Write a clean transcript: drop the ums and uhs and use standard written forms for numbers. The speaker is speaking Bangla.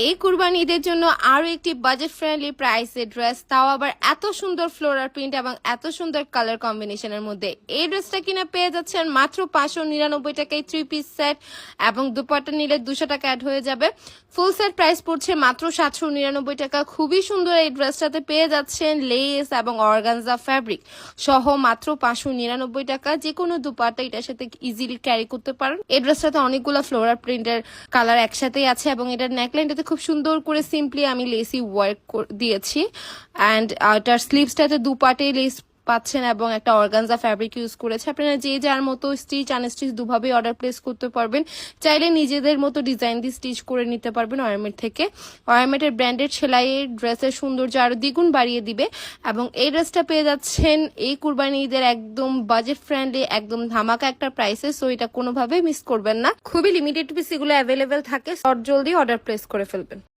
এই কুরবানি ঈদের জন্য আরো একটি বাজেট ফ্রেন্ডলি প্রাইসে ড্রেস, তাও আবার এত সুন্দর ফ্লোরাল প্রিন্ট এবং এত সুন্দর কালার কম্বিনেশনের মধ্যে। এই ড্রেসটা কিনা পেয়ে যাচ্ছেন মাত্র 599 টাকায় 3 পিস সেট, এবং দুপাট্টা নিলে 200 টাকা অ্যাড হয়ে যাবে। ফুল সেট প্রাইস পড়ছে মাত্র 799 টাকা। খুবই সুন্দর এই ড্রেসটাতে পেয়ে যাচ্ছেন লেস এবং অর্গানজা ফ্যাব্রিক সহ মাত্র 599 টাকা। যে কোনো দুপাট্টা এটার সাথে ইজিলি ক্যারি করতে পারেন। এই ড্রেসটাতে অনেকগুলো ফ্লোরাল প্রিন্টের কালার একসাথেই আছে, এবং এটার নেকলাইনটাতে খুব সুন্দর করে সিম্পলি আমি লেসি ওয়ার্ক দিয়েছি। অ্যান্ড এটার স্লিভসটাতে দুপাটে লেস পাচ্ছেন এবং একটা অর্গানজা ফ্যাব্রিক ইউজ করেছে। আপনারা যে যার মতো স্টিচ আনস্টিচ দুভাবে অর্ডার প্লেস করতে পারবেন। চাইলে নিজেদের মতো ডিজাইন দিয়ে স্টিচ করে নিতে পারবেন অর্নামেন্ট থেকে। অর্নামেন্টের ব্র্যান্ডেড সেলাইয়ের ড্রেসের সৌন্দর্য আরো দ্বিগুণ বাড়িয়ে দিবে। এবং এই ড্রেসটা পেয়ে যাচ্ছেন এই কুরবানি ঈদের একদম বাজেট ফ্রেন্ডলি, একদম ধামাকা একটা প্রাইসে। সো এটা কোনোভাবেই মিস করবেন না। খুবই লিমিটেড পিস এগুলো অ্যাভেলেবেল থাকে, জলদি অর্ডার প্লেস করে ফেলবেন।